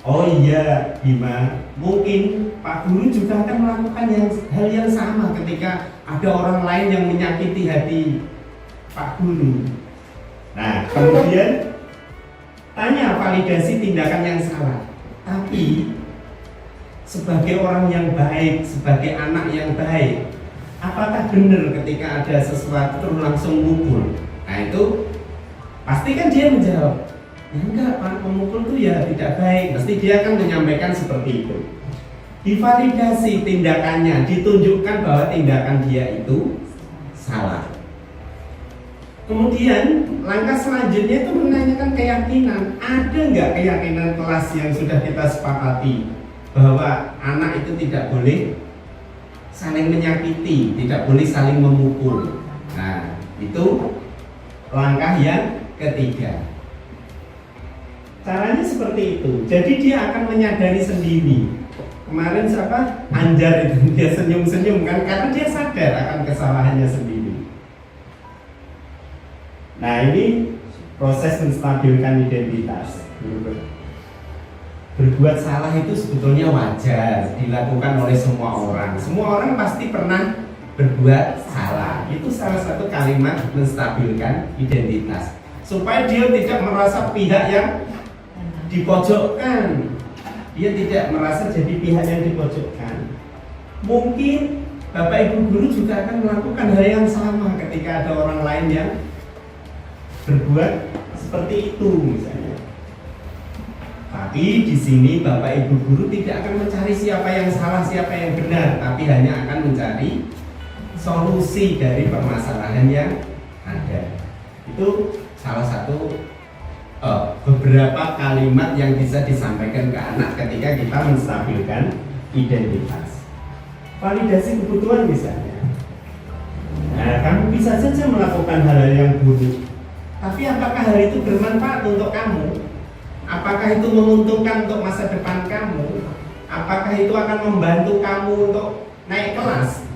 oh iya Bima, mungkin Pak Guru juga akan melakukan hal yang sama ketika ada orang lain yang menyakiti hati Pak Guru. Nah, kemudian tanya validasi tindakan yang salah. Tapi sebagai orang yang baik, sebagai anak yang baik, apakah benar ketika ada sesuatu terus langsung mukul? Nah itu pasti kan dia menjawab, ya enggak Pak, memukul itu ya tidak baik. Mesti dia akan menyampaikan seperti itu. Divalidasi tindakannya, ditunjukkan bahwa tindakan dia itu salah. Kemudian langkah selanjutnya itu menanyakan keyakinan. Ada nggak keyakinan kelas yang sudah kita sepakati bahwa anak itu tidak boleh saling menyakiti, tidak boleh saling memukul. Nah, itu langkah yang ketiga. Caranya seperti itu. Jadi dia akan menyadari sendiri. Kemarin siapa? Anjar itu dia senyum-senyum kan karena dia sadar akan kesalahannya sendiri. Nah, ini proses menstabilkan identitas. Berbuat salah itu sebetulnya wajar dilakukan oleh semua orang. Semua orang pasti pernah berbuat salah. Itu salah satu kalimat menstabilkan identitas supaya dia tidak merasa pihak yang dipojokkan. Dia tidak merasa jadi pihak yang dipojokkan. Mungkin Bapak Ibu guru juga akan melakukan hal yang sama ketika ada orang lain yang berbuat seperti itu misalnya. Tapi di sini Bapak Ibu guru tidak akan mencari siapa yang salah, siapa yang benar, tapi hanya akan mencari solusi dari permasalahan yang ada. Itu salah satu beberapa kalimat yang bisa disampaikan ke anak ketika kita menstabilkan identitas. Validasi kebutuhan misalnya. Nah, kamu bisa saja melakukan hal-hal yang buruk, tapi apakah hal itu bermanfaat untuk kamu? Apakah itu menguntungkan untuk masa depan kamu? Apakah itu akan membantu kamu untuk naik kelas?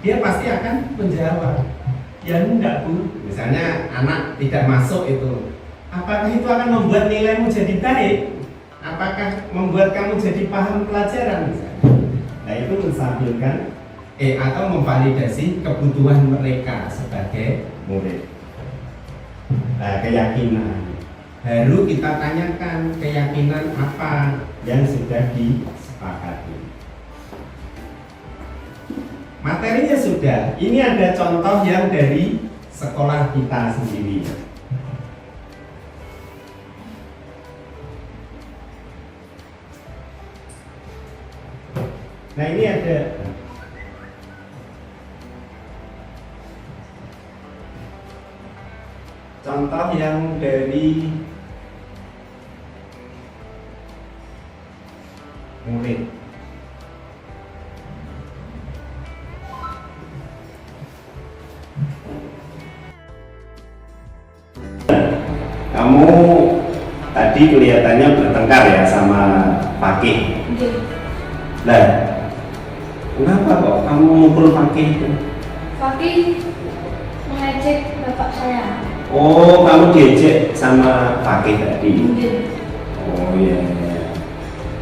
Dia pasti akan menjawab, ya enggak Bu. Misalnya anak tidak masuk itu, apakah itu akan membuat nilaimu jadi baik? Apakah membuat kamu jadi paham pelajaran misalnya? Nah, itu menstabilkan atau memvalidasi kebutuhan mereka sebagai murid. Nah, keyakinan baru kita tanyakan keyakinan apa yang sudah disepakati. Materinya sudah. Ini ada contoh yang dari sekolah kita sendiri. Nah, ini ada contoh yang dari murid. Kamu tadi kelihatannya bertengkar ya sama Pakih. Nah, kenapa kok kamu mukul Pakih itu? Fakih mengejek bapak saya. Oh, kamu diejek sama Pakih tadi. Oh iya.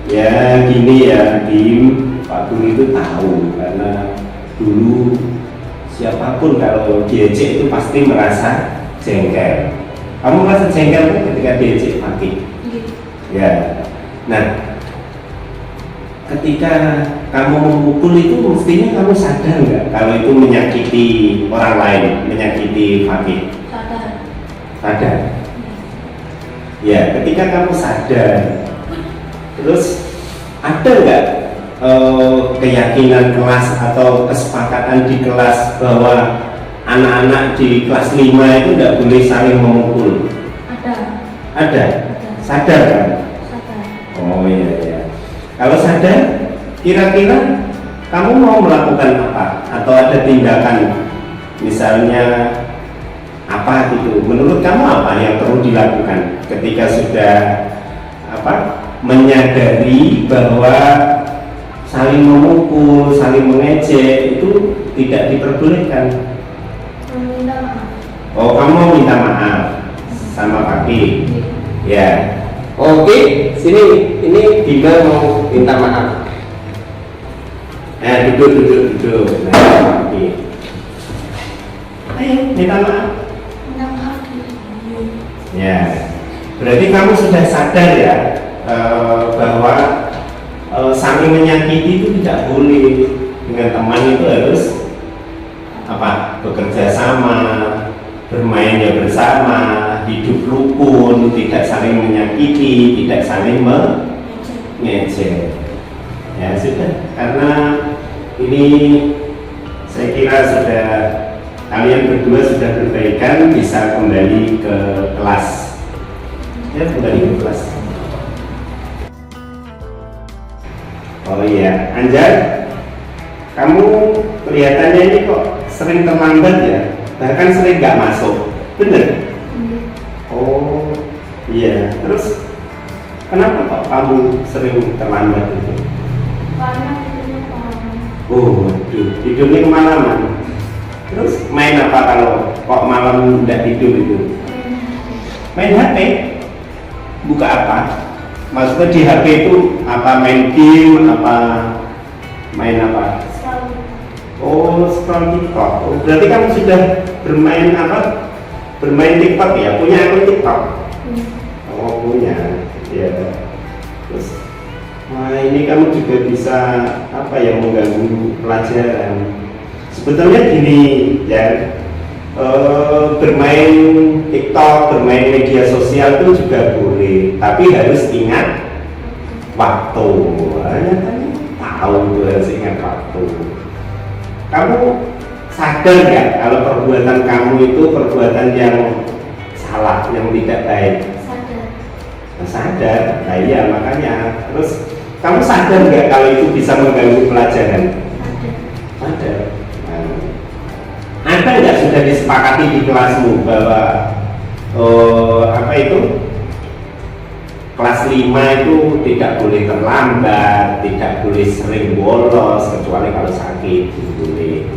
Ya gini ya, Bim, Pak Guru itu tahu karena dulu siapapun kalau diejek itu pasti merasa jengkel. Kamu merasa jengkel kan ketika diejek Pakih? Ya. Nah, ketika kamu memukul itu mestinya kamu sadar nggak kalau itu menyakiti orang lain, menyakiti Pakih? Sadar. Ya, ketika kamu sadar, terus ada nggak keyakinan kelas atau kesepakatan di kelas bahwa anak-anak di kelas 5 itu tidak boleh saling memukul? Ada. Ada? Sadar kan? Sadar. Oh iya iya. Kalau sadar, kira-kira kamu mau melakukan apa? Atau ada tindakan, misalnya apa gitu? Menurut kamu apa yang perlu dilakukan ketika sudah menyadari bahwa saling memukul, saling mengejek itu tidak diperbolehkan? Meminta maaf. Oh, kamu mau minta maaf sama Papi? Ya. Oke, sini. Ini Bima mau minta maaf. Duduk. Nah, Papi. Ayo, minta maaf. Minta maaf. Ya. Berarti kamu sudah sadar ya bahwa saling menyakiti itu tidak boleh. Dengan teman itu harus bekerja sama, bermainnya bersama, hidup rukun, tidak saling menyakiti, tidak saling mengejek. Ya sudah, karena ini saya kira sudah kalian berdua sudah berbaikan, bisa kembali ke kelas. Ya, kembali ke kelas. Oh iya, Anjar, kamu kelihatannya ini kok sering terlambat ya, bahkan sering nggak masuk, bener? Oh iya, terus kenapa kok kamu sering terlambat itu? Karena tidurnya kemalaman. Oh, tidurnya kemalaman. Terus main apa kalau kok malam tidak tidur itu? Main HP? Buka apa? Maksudnya di HP itu apa, main game, apa main apa? Selalu. Oh, scroll TikTok. Oh, berarti kamu sudah bermain apa? Bermain TikTok ya? Punya akun TikTok? Oh, punya. Ya. Terus, wah ini kamu juga bisa mengganggu pelajaran. Sebetulnya gini ya, bermain TikTok, bermain media sosial itu juga boleh, tapi harus ingat waktu. Nyatanya tahu itu harus ingat waktu. Kamu sadar nggak kalau perbuatan kamu itu perbuatan yang salah, yang tidak baik? Sadar. Sadar, nah iya makanya. Terus kamu sadar nggak kalau itu bisa mengganggu pelajaran? Sadar. Ada nggak sudah disepakati di kelasmu bahwa kelas 5 itu tidak boleh terlambat, tidak boleh sering bolos kecuali kalau sakit, itu boleh.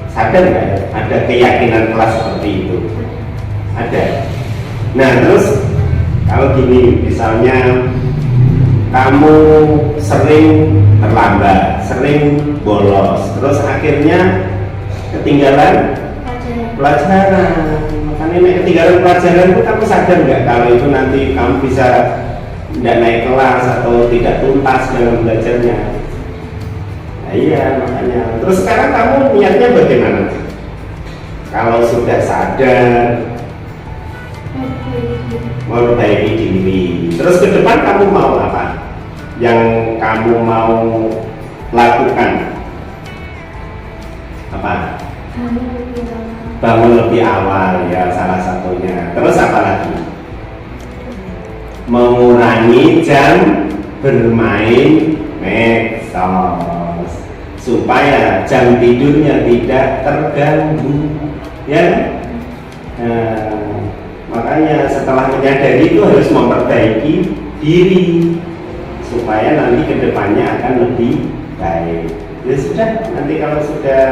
Sadar nggak? Ada keyakinan kelas seperti itu? Ada. Nah terus kalau gini, misalnya kamu sering terlambat, sering bolos, terus akhirnya ketinggalan pelajaran. Makanya ketinggalan pelajaran itu kamu sadar nggak kalau itu nanti kamu bisa tidak naik kelas atau tidak tuntas dalam belajarnya? Nah, iya makanya. Terus sekarang kamu niatnya bagaimana? Kalau sudah sadar, memperbaiki diri. Terus ke depan kamu mau apa? Yang kamu mau lakukan apa? Bangun lebih awal ya salah satunya. Terus apa lagi? Mengurangi jam bermain medsos supaya jam tidurnya tidak terganggu, ya. Makanya setelah menyadari itu harus memperbaiki diri supaya nanti kedepannya akan lebih baik. Ya sudah, nanti kalau sudah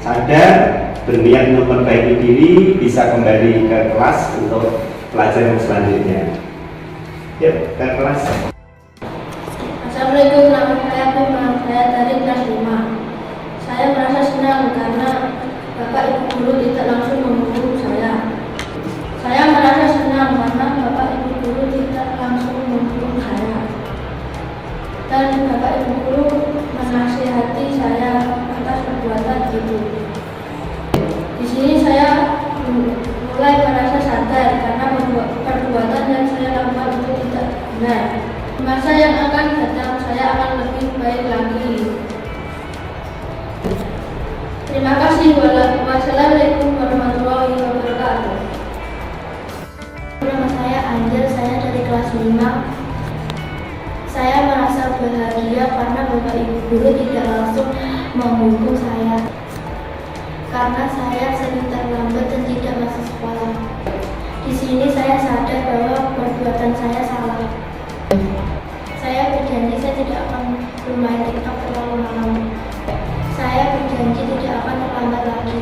sadar berniat memperbaiki diri bisa kembali ke kelas untuk pelajaran selanjutnya. Yuk ke kelas. Assalamualaikum, nama saya Bima, saya dari kelas 5. Saya merasa senang karena Bapak Ibu guru tidak langsung menghukum saya. Saya merasa senang karena Bapak Ibu guru tidak langsung menghukum saya. Dan Bapak Ibu guru menasihati saya atas perbuatan itu. Di sini saya mulai merasa sadar karena perbuatan yang saya lakukan itu tidak benar. Di masa yang akan datang, saya akan lebih baik lagi. Terima kasih. Wassalamualaikum warahmatullahi wabarakatuh. Nama saya Anjel, saya dari kelas 5. Saya merasa bahagia karena Bapak Ibu guru tidak langsung menghukum saya karena saya sering terlambat dan tidak masuk sekolah. Di sini saya sadar bahwa perbuatan saya salah. Saya berjanji saya tidak akan bermain TikTok terlalu malam. Saya berjanji tidak akan terlambat lagi.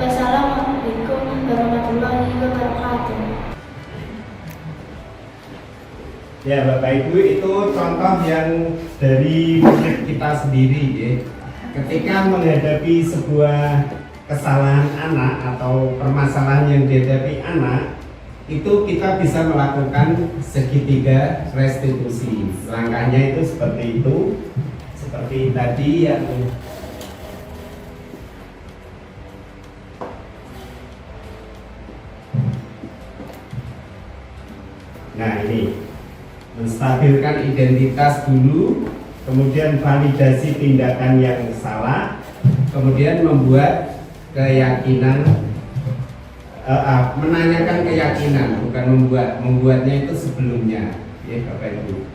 Wassalamualaikum warahmatullahi wabarakatuh. Ya Bapak Ibu, itu contoh yang dari murid kita sendiri ya. Ketika menghadapi sebuah kesalahan anak atau permasalahan yang dihadapi anak, itu kita bisa melakukan segitiga restitusi. Langkahnya itu seperti itu, seperti tadi yang nah ini menstabilkan identitas dulu, kemudian validasi tindakan yang salah, kemudian membuat keyakinan, menanyakan keyakinan, bukan membuatnya itu sebelumnya, ya Bapak Ibu.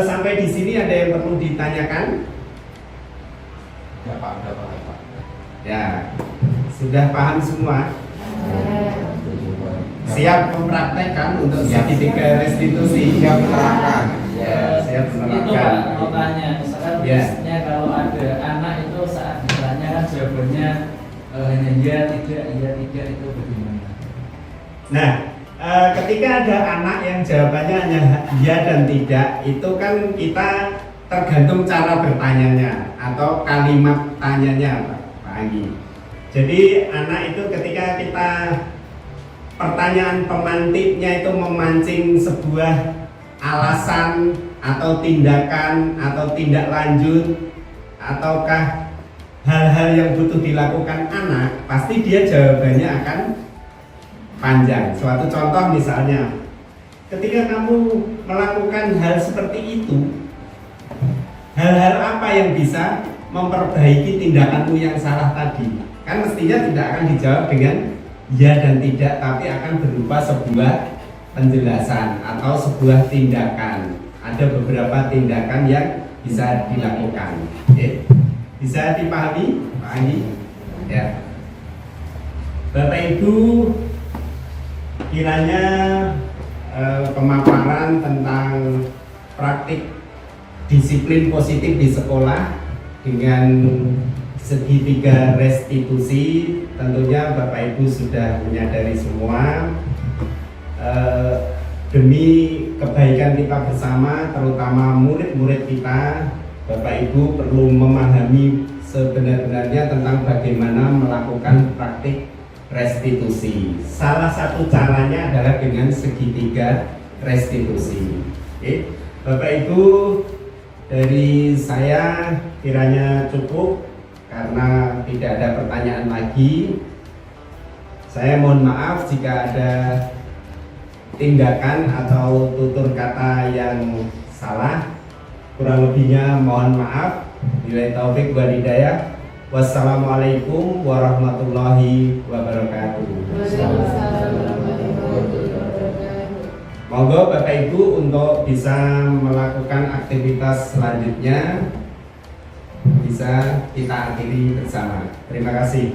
Sampai di sini ada yang perlu ditanyakan? Ya Pak, udah Pak. Ya, sudah paham semua? Siap mempraktekkan untuk segitiga restitusi? Siap menerapkan. Ya, siap Itu menerapkan. Pak, mau tanya, misalkan Ya. biasanya kalau ada anak itu saat ditanya kan jawabannya hanya iya, tidak, itu bagaimana? Nah, ketika ada anak yang jawabannya hanya iya dan tidak, itu kan kita tergantung cara bertanyanya atau kalimat tanyanya, Pak Anggi. Jadi anak itu ketika kita pertanyaan pemantiknya itu memancing sebuah alasan atau tindakan atau tindak lanjut ataukah hal-hal yang butuh dilakukan anak, pasti dia jawabannya akan panjang. Suatu contoh misalnya, ketika kamu melakukan hal seperti itu, hal-hal apa yang bisa memperbaiki tindakanmu yang salah tadi? Kan mestinya tidak akan dijawab dengan ya dan tidak, tapi akan berupa sebuah penjelasan atau sebuah tindakan. Ada beberapa tindakan yang bisa dilakukan. Oke. Bisa dipahami, Pak Andi? Ya. Bapak Ibu, kiranya pemaparan tentang praktik disiplin positif di sekolah dengan segitiga restitusi, tentunya Bapak Ibu sudah menyadari semua. Demi kebaikan kita bersama, terutama murid-murid kita, Bapak Ibu perlu memahami sebenar-benarnya tentang bagaimana melakukan praktik restitusi. Salah satu caranya adalah dengan segitiga restitusi. Oke. Bapak Ibu, dari saya kiranya cukup. Karena tidak ada pertanyaan lagi, saya mohon maaf jika ada tindakan atau tutur kata yang salah. Kurang lebihnya mohon maaf. Billahi taufik wal hidayah. Wassalamualaikum warahmatullahi wabarakatuh. Monggo Bapak Ibu untuk bisa melakukan aktivitas selanjutnya, bisa kita akhiri bersama. Terima kasih.